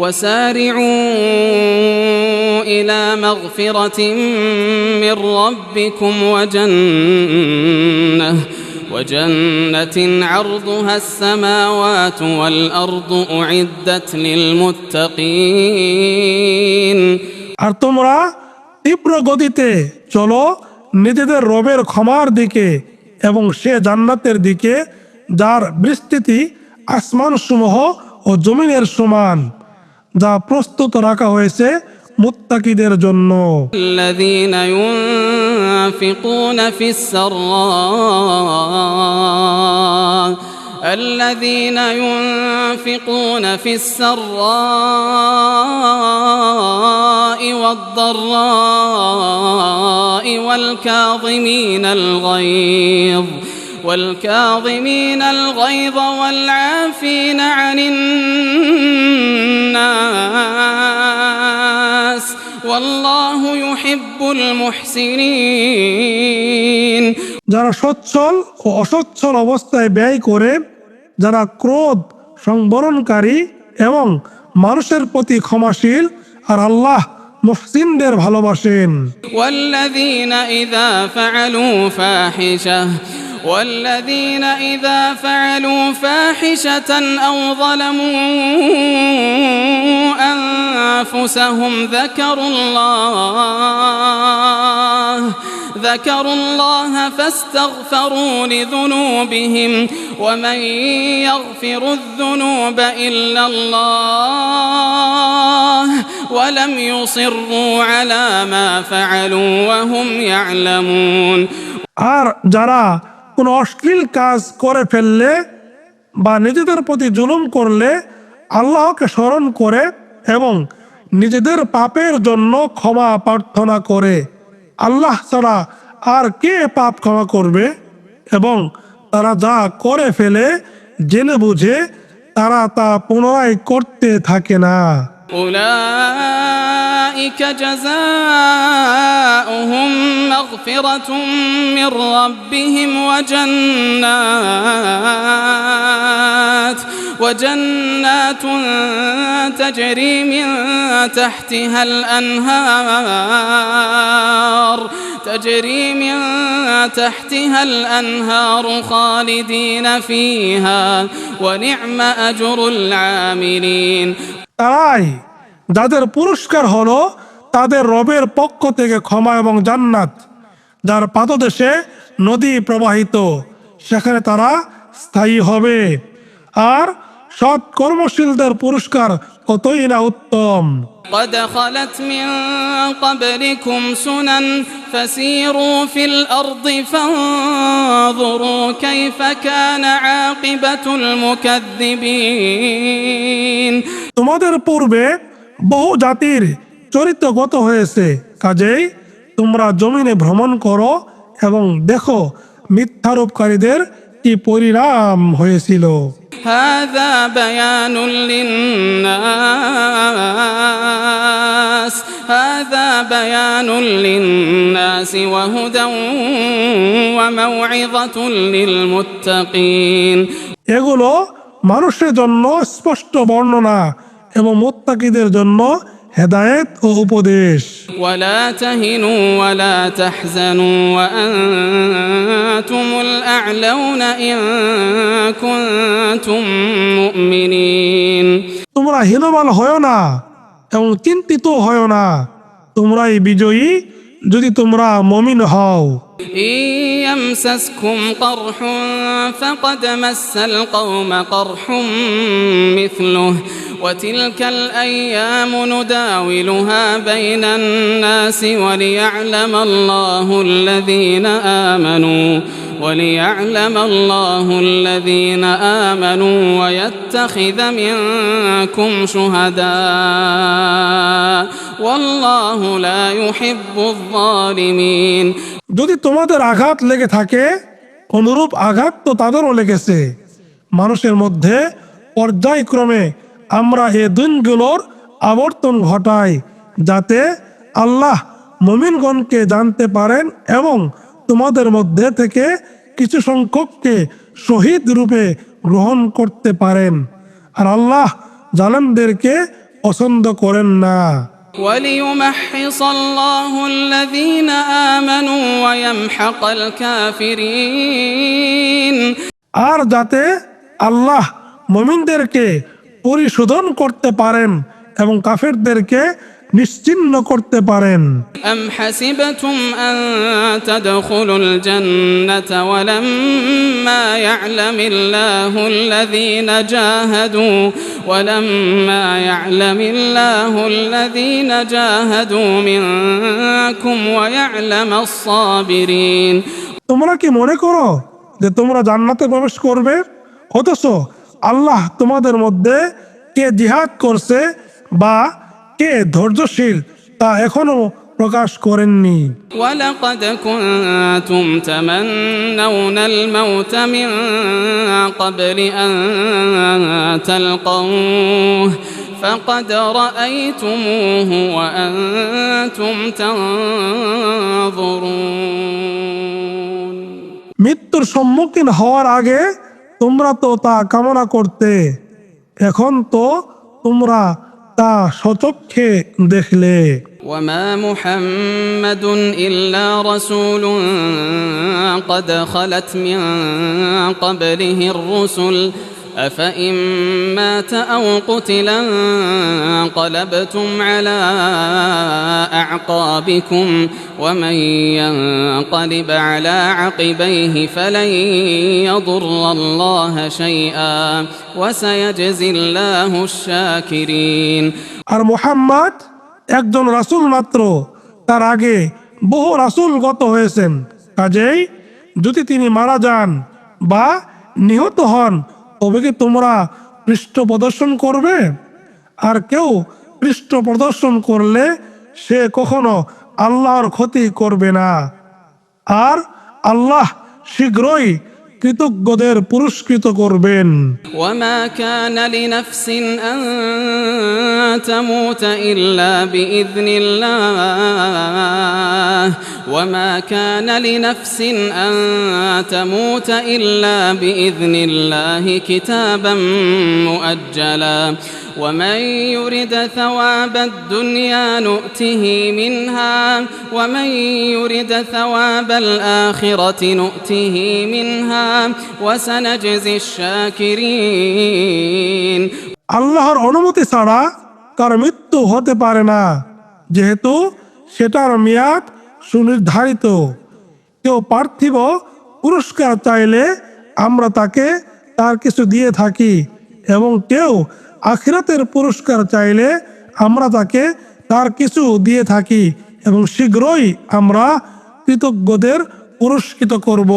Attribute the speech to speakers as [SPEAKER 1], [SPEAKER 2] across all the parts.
[SPEAKER 1] وسارعوا إلى مغفرة من ربكم وجنة عرضها السماوات والأرض أعدت للمتقين।
[SPEAKER 2] আর তোমরা তীব্র গতিতে চলো নিজেদের রবের ক্ষমার দিকে এবং সে জান্নাতের দিকে যার বিস্তৃতি আসমান সমূহ ও জমিনের সমান, যা প্রস্তুত রাখা হয়েছে মুত্তাকিদের জন্য।
[SPEAKER 1] الذين ينفقون في السراء والضراء والكاظمين الغيظ والعافين عن الناس والله يحب المحسنين।
[SPEAKER 2] যারা সচ্ছল ও অসচ্ছল অবস্থায় ব্যয় করে, যারা ক্রোধ সংবরণকারী এবং মানুষের প্রতি ক্ষমাশীল, আর আল্লাহ মুহসিনদের ভালোবাসেন।
[SPEAKER 1] والذين إذا فعلوا فاحشة أو ظلموا أنفسهم ذكروا الله فاستغفروا لذنوبهم ومن يغفر الذنوب إلا الله ولم يصروا على ما فعلوا وهم يعلمون।
[SPEAKER 2] আর যারা কোনো অশ্লীল কাজ করে ফেললে বা নিজেদের প্রতি জুলুম করলে আল্লাহকে স্মরণ করে এবং নিজেদের পাপের জন্য ক্ষমা প্রার্থনা করে, আল্লাহ ছাড়া আর কে পাপ ক্ষমা করবে, এবং তারা যা করে ফেলে জেনে বুঝে তারা তা পুনরায় করতে থাকে না।
[SPEAKER 1] أولئك جزاؤهم مغفرة من ربهم وجنات تجري من تحتها الأنهار خالدين فيها ونعم أجر العاملين।
[SPEAKER 2] তারাই যাদের পুরস্কার হলো তাদের রবের পক্ষ থেকে ক্ষমা এবং জান্নাত, যার পাদদেশে নদী প্রবাহিত, সেখানে তারা স্থায়ী হবে। আর সৎ কর্মশীলদের পুরস্কার কতই না উত্তম।
[SPEAKER 1] قد خلت من قبلكم سنن فسيروا في الأرض فانظروا كيف كان عاقبة المكذبين।
[SPEAKER 2] তোমাদের পূর্বে বহু জাতির চরিত্রগত হয়েছে, কাজেই তোমরা জমিনে ভ্রমণ করো এবং দেখো মিথ্যারোপকারীদের কি পরিণাম হয়েছিল।
[SPEAKER 1] هذا بيان للناس وهدى وموعظة للمتقين।
[SPEAKER 2] এগুলো মানুষের জন্য স্পষ্ট বর্ণনা এবং মুত্তাকিদের জন্য হেদায়েত ও উপদেশ।
[SPEAKER 1] ولا تهنوا ولا تحزنوا وأنتم الأعلون إن كنتم مؤمنين।
[SPEAKER 2] তোমরা হীনবল হয় না এবং চিন্তিত হয় না, তোমরাই বিজয়ী যদি তোমরা মুমিন হও।
[SPEAKER 1] إن يمسسكم قرح فقد مس القوم قرح مثله وتلك الأيام نداولها بين الناس وليعلم الله الذين آمنوا ويتخذ منكم شهداء والله لا يحب الظالمين।
[SPEAKER 2] যদি তোমাদের আঘাত লেগে থাকে, অনুরূপ আঘাত তো তাদেরও লেগেছে। মানুষের মধ্যে পর্যায়ক্রমে আমরা এ দিনগুলোর আবর্তন ঘটাই, যাতে আল্লাহ মুমিনগণকে জানতে পারেন এবং তোমাদের মধ্যে থেকে কিছু সংখ্যককে শহীদ রূপে গ্রহণ করতে পারেন। আর আল্লাহ জালেমদেরকে পছন্দ করেন না।
[SPEAKER 1] وليمحص الله الذين آمنوا ويمحق الكافرين
[SPEAKER 2] আর যাতে আল্লাহ মুমিনদেরকে পরিশোধন করতে পারেন এবং কাফেরদেরকে নিশ্চিহ্ন করতে পারেন।
[SPEAKER 1] أم حسبتم أن تدخلوا الجنة ولما يعلم الله الذين جاهدوا منكم ويعلم الصابرين
[SPEAKER 2] তোমরা কি মনে করো যে তোমরা জান্নাতে প্রবেশ করবে, অথচ আল্লাহ তোমাদের মধ্যে কে জিহাদ করছে বা কে ধৈর্যশীল তা এখনো প্রকাশ করেননি।
[SPEAKER 1] ولقد كنتم تمنون الموت من قبل أن تلقوه فقد رأيتموه وأنتم تنظرون
[SPEAKER 2] মৃত্যুর সম্মুখীন হওয়ার আগে তোমরা তো তা কামনা করতে, এখন তো তোমরা তা স্বচক্ষে দেখলে।
[SPEAKER 1] وما محمد إلا رسول قد خلت من قبله الرسل أفإن مات أو قتلا انقلبتم على أعقابكم ومن ينقلب على عقبيه فلن يضر الله شيئا وسيجزي الله الشاكرين
[SPEAKER 2] আর মুহাম্মদ একজন রাসূল মাত্র, তার আগে বহু রাসূল গত হয়েছেন, কাজেই যদি তিনি মারা যান বা নিহত হন তবে কি তোমরা পৃষ্ঠ প্রদর্শন করবে? আর কেউ পৃষ্ঠ প্রদর্শন করলে সে কখনো আল্লাহর ক্ষতি করবে না, আর আল্লাহ শীঘ্রই কৃতজ্ঞদের পুরস্কৃত করবেন।
[SPEAKER 1] وما كان لنفس أن تموت إلا بإذن الله وما كان لنفس أن تموت إلا بإذن الله كتابا مؤجلا ومن يرد ثواب الدنيا نؤته منها ومن يرد ثواب الآخرة نؤته منها وسنجزي الشاكرين
[SPEAKER 2] আল্লাহর অনুমতি ছাড়া কার মৃত্যু হতে পারে না, যেহেতু সেটার মেয়াদ সুনির্ধারিত। কেউ পার্থিব পুরস্কার চাইলে আমরা তাকে তার কিছু দিয়ে থাকি, এবং কেউ আখিরাতের পুরস্কার চাইলে আমরা তাকে তার কিছু দিয়ে থাকি, এবং শীঘ্রই আমরা কৃতজ্ঞদের পুরস্কৃত করব।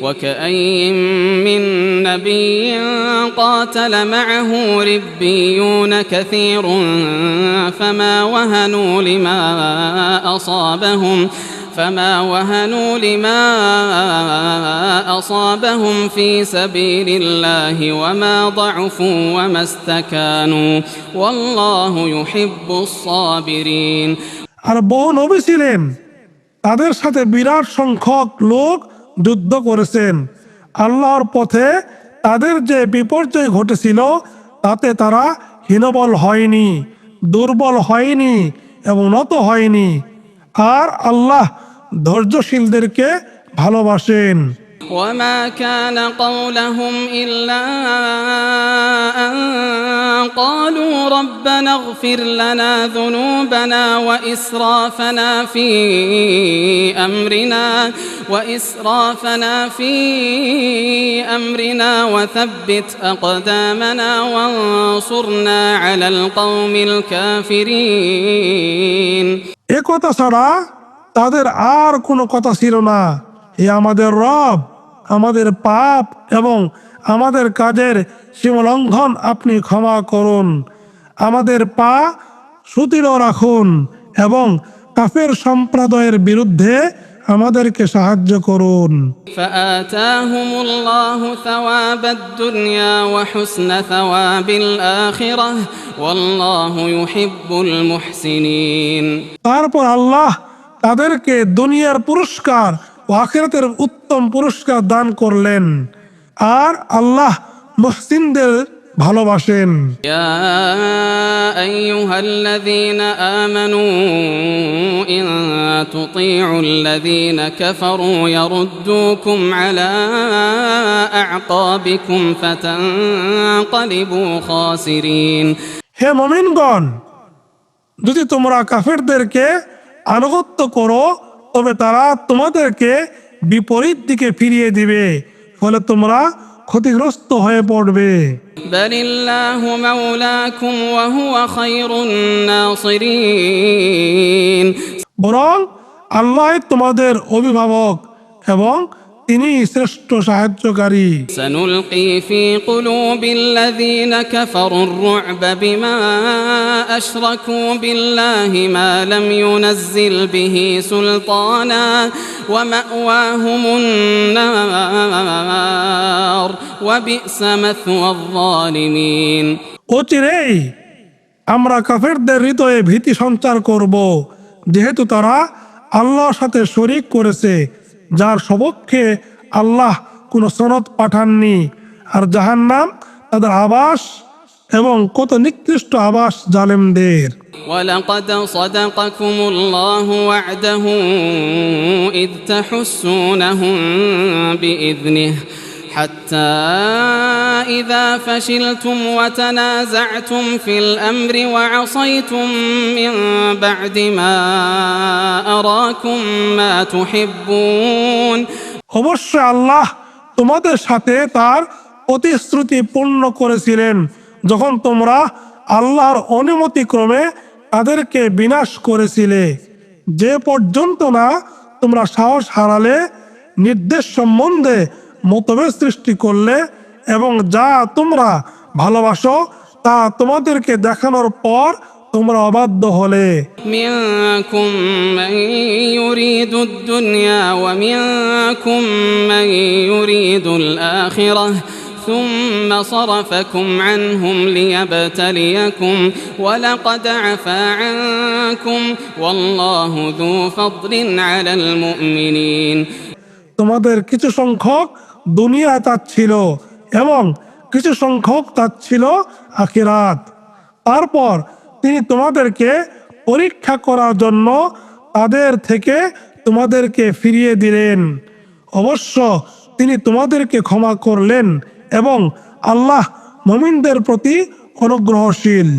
[SPEAKER 1] وكأين من نبي قاتل معه ربيون كثير فما وهنوا لما أصابهم في سبيل الله وما ضعفوا وما استكانوا والله يحب الصابرين
[SPEAKER 2] আর বহু নবী ছিলেন, তাদের সাথে বিরাট সংখ্যক লোক যুদ্ধ করেছেন। আল্লাহর পথে তাদের যে বিপর্যয় ঘটেছিল তাতে তারা হীনবল হয়নি, দুর্বল হয়নি এবং নত হয়নি, আর আল্লাহ ধৈর্যশীলদেরকে ভালোবাসেন।
[SPEAKER 1] وما كان قولهم إلا أن قالوا ربنا اغفر لنا ذنوبنا وإسرافنا في أمرنا وثبت أقدامنا وانصرنا على القوم الكافرين
[SPEAKER 2] এ কথা ছাড়া তাদের আর কোনো কথা ছিল না, হে আমাদের রব, আমাদের পাপ এবং আমাদের কাজের সীমালঙ্ঘন আপনি ক্ষমা করুন, আমাদের পা সুদৃঢ় রাখুন এবং কাফের সম্প্রদায়ের বিরুদ্ধে আমাদেরকে সাহায্য করুন।
[SPEAKER 1] فآتاهم الله ثواب الدنيا وحسن ثواب الآخرة والله يحب المحسنين
[SPEAKER 2] তারপর আল্লাহ তাদেরকে দুনিয়ার পুরস্কার ও আখিরাতের উত্তম পুরস্কার দান করলেন, আর আল্লাহ মুহসিনদের ভালোবাসেন।
[SPEAKER 1] يا أيها الذين آمنوا إن تطيعوا الذين كفروا يردوكم على أعقابكم فتنقلبوا خاسرين
[SPEAKER 2] হে মুমিনগণ, যদি তোমরা কাফেরদেরকে আনুগত্য করো তবে তারা তোমাদেরকে বিপরীত দিকে ফিরিয়ে দিবে, ফলে তোমরা ক্ষতিগ্রস্ত হয়ে পড়বে।
[SPEAKER 1] بل الله مولاكم وهو خير الناصرين
[SPEAKER 2] বরং আল্লাহ তোমাদের অভিভাবক এবং তিনি শ্রেষ্ঠ সাহায্যকারী।
[SPEAKER 1] سنلقي في قلوب الذين كفروا الرعب بما أشركوا بالله ما لم ينزل به سلطانا ومأواهم النار وبئس مثوى الظالمين
[SPEAKER 2] অচিরেই আমরা কাফেরদের হৃদয়ে ভীতি সঞ্চার করব, যেহেতু তারা আল্লাহর সাথে শরীক করেছে যার সপক্ষে আল্লাহ কোনো সনদ পাঠাননি, আর জাহান্নাম তাদের আবাস এবং কত নিকৃষ্ট আবাস জালেমদের।
[SPEAKER 1] ولقد صدقكم الله وعده إذ تحسونهم بإذنه حتى إذا فشلتم وتنازعتم في الأمر وعصيتم من بعد ما أراكم ما تحبون
[SPEAKER 2] অবশ্যই আল্লাহ তোমাদের সাথে তার প্রতিশ্রুতি পূর্ণ করেছিলেন যখন তোমরা আল্লাহর অনুমতিক্রমে তাদেরকে বিনাশ করেছিলে, যে পর্যন্ত না তোমরা সাহস হারালে, নির্দেশ সম্বন্ধে মতভেদ সৃষ্টি করলে এবং যা তোমরা ভালোবাসো তা তোমাদেরকে দেখানোর পর তোমরা অবাধ্য হলে।
[SPEAKER 1] منكم من يريد الدنيا ومنكم من يريد الآخرة ثم صرفكم عنهم ليبتليكم ولقد عفا عنكم والله ذو فضل على المؤمنين
[SPEAKER 2] তোমাদের কিছু সংখ্যক দুনিয়া চাচ্ছিল এবং কিছু সংখ্যক চাচ্ছিল আখিরাত। তারপর তিনি তোমাদেরকে পরীক্ষা করার জন্য তাদের থেকে তোমাদেরকে ফিরিয়ে দিলেন। অবশ্য তিনি তোমাদেরকে ক্ষমা করলেন এবং আল্লাহ মুমিনদের প্রতি অনুগ্রহশীল।